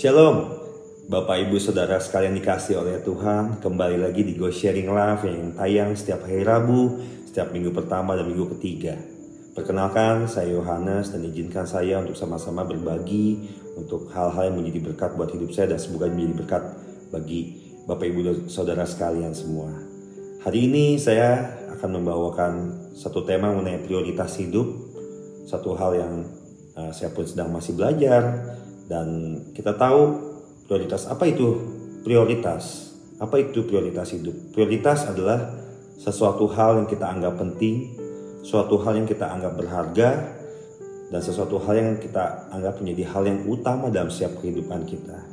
Shalom, Bapak Ibu Saudara sekalian dikasih oleh Tuhan. Kembali lagi di Go Sharing Live yang tayang setiap hari Rabu, setiap minggu pertama dan minggu ketiga. Perkenalkan, saya Yohanes dan izinkan saya untuk sama-sama berbagi untuk hal-hal yang menjadi berkat buat hidup saya dan semoga menjadi berkat bagi Bapak Ibu dan Saudara sekalian semua. Hari ini saya akan membawakan satu tema mengenai prioritas hidup, satu hal yang saya pun sedang masih belajar. Dan kita tahu prioritas apa itu prioritas? Apa itu prioritas hidup? Prioritas adalah sesuatu hal yang kita anggap penting, suatu hal yang kita anggap berharga, dan sesuatu hal yang kita anggap menjadi hal yang utama dalam setiap kehidupan kita.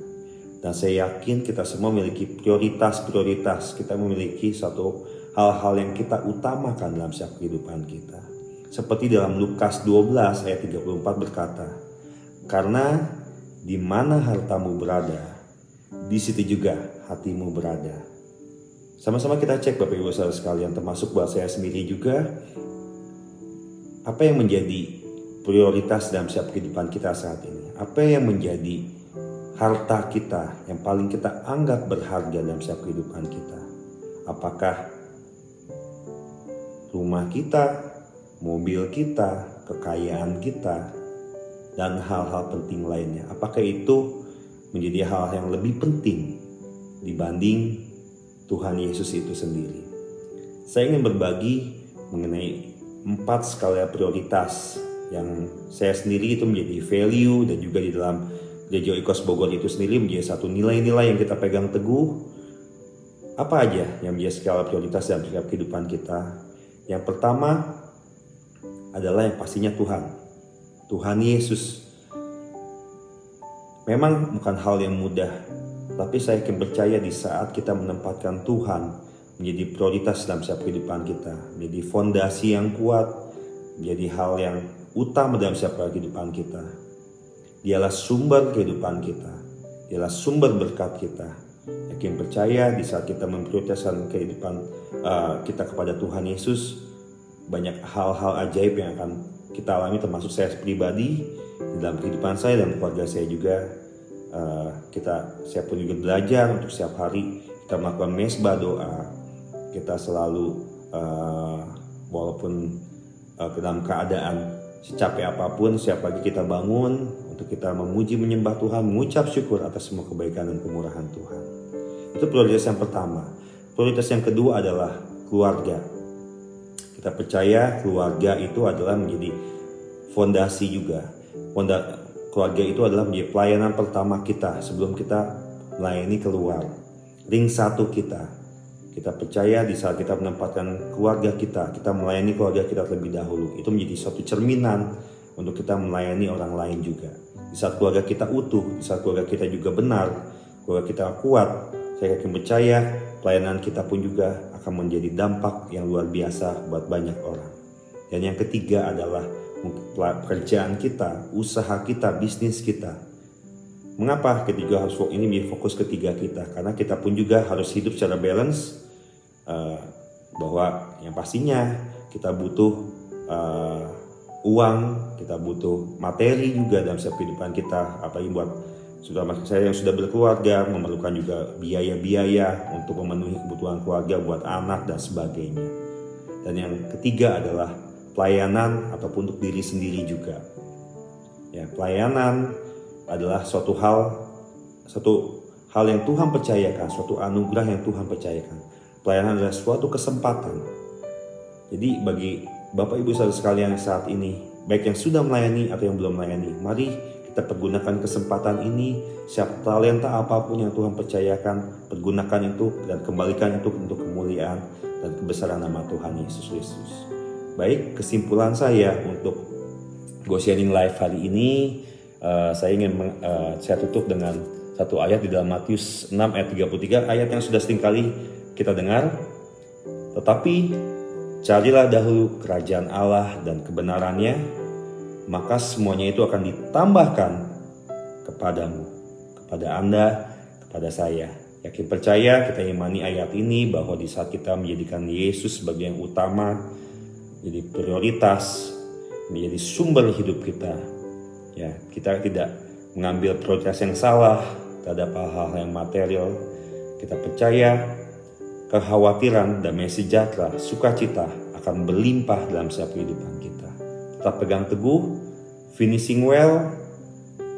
Dan saya yakin kita semua memiliki prioritas-prioritas. Kita memiliki suatu hal-hal yang kita utamakan dalam setiap kehidupan kita. Seperti dalam Lukas 12 ayat 34 berkata, "Karena di mana hartamu berada, di situ juga hatimu berada." Sama-sama kita cek Bapak Ibu Saudara sekalian, termasuk buat saya sendiri juga. Apa yang menjadi prioritas dalam setiap kehidupan kita saat ini? Apa yang menjadi harta kita yang paling kita anggap berharga dalam setiap kehidupan kita? Apakah rumah kita, mobil kita, kekayaan kita, dan hal-hal penting lainnya? Apakah itu menjadi hal yang lebih penting dibanding Tuhan Yesus itu sendiri? Saya ingin berbagi mengenai 4 skala prioritas yang saya sendiri itu menjadi value, dan juga di dalam Gereja Oikos Bogor itu sendiri menjadi satu nilai-nilai yang kita pegang teguh. Apa aja yang menjadi skala prioritas dalam setiap kehidupan kita? Yang pertama adalah yang pastinya Tuhan Yesus. Memang bukan hal yang mudah, tapi saya yakin percaya di saat kita menempatkan Tuhan menjadi prioritas dalam setiap kehidupan kita, menjadi fondasi yang kuat, menjadi hal yang utama dalam setiap kehidupan kita. Dialah sumber kehidupan kita, dialah sumber berkat kita. Yakin percaya di saat kita memprioritaskan kehidupan kita kepada Tuhan Yesus, banyak hal-hal ajaib yang akan kita alami, termasuk saya pribadi di dalam kehidupan saya dan keluarga saya juga. Saya pun juga belajar untuk setiap hari kita melakukan mesbah doa. Kita selalu walaupun dalam keadaan secapek apapun, setiap pagi kita bangun untuk kita memuji menyembah Tuhan, mengucap syukur atas semua kebaikan dan kemurahan Tuhan. Itu prioritas yang pertama. Prioritas yang kedua adalah keluarga. Kita percaya keluarga itu adalah menjadi fondasi juga. Keluarga itu adalah menjadi pelayanan pertama kita sebelum kita melayani keluar. Ring satu kita. Kita percaya di saat kita menempatkan keluarga kita melayani keluarga kita terlebih dahulu. Itu menjadi suatu cerminan untuk kita melayani orang lain juga. Di saat keluarga kita utuh, di saat keluarga kita juga benar, keluarga kita kuat, saya yakin percaya pelayanan kita pun juga akan menjadi dampak yang luar biasa buat banyak orang. Dan yang ketiga adalah pekerjaan kita, usaha kita, bisnis kita. Mengapa ketiga harus ini menjadi fokus ketiga kita? Karena kita pun juga harus hidup secara balance, bahwa yang pastinya kita butuh uang, kita butuh materi juga dalam setiap kehidupan kita. Apalagi buat saya yang sudah berkeluarga, memerlukan juga biaya-biaya untuk memenuhi kebutuhan keluarga buat anak dan sebagainya. Dan yang ketiga adalah pelayanan ataupun untuk diri sendiri juga. Ya, pelayanan adalah suatu hal yang Tuhan percayakan, suatu anugerah yang Tuhan percayakan. Pelayanan adalah suatu kesempatan. Jadi bagi Bapak Ibu Saudara sekalian saat ini, baik yang sudah melayani atau yang belum melayani, mari kita pergunakan kesempatan ini. Siap talenta apapun yang Tuhan percayakan, pergunakan itu dan kembalikan itu untuk kemuliaan dan kebesaran nama Tuhan Yesus Kristus. Baik, kesimpulan saya untuk Go Sharing Live hari ini, saya ingin saya tutup dengan satu ayat di dalam Matius 6 ayat 33, ayat yang sudah sering kali kita dengar. Tetapi carilah dahulu kerajaan Allah dan kebenarannya, maka semuanya itu akan ditambahkan kepadamu, kepada Anda, kepada saya. Yakin percaya kita imani ayat ini bahwa di saat kita menjadikan Yesus sebagai yang utama, jadi prioritas, menjadi sumber hidup kita, ya kita tidak mengambil prioritas yang salah terhadap hal-hal yang material. Kita percaya kekhawatiran, damai sejahtera, sukacita akan berlimpah dalam setiap kehidupan kita. Tetap pegang teguh, finishing well,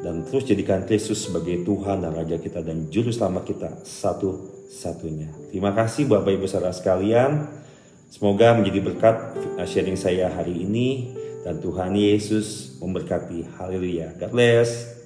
dan terus jadikan Kristus sebagai Tuhan dan Raja kita dan Juru Selamat kita satu-satunya. Terima kasih Bapak Ibu Saudara sekalian. Semoga menjadi berkat sharing saya hari ini. Dan Tuhan Yesus memberkati. Haleluya. God bless.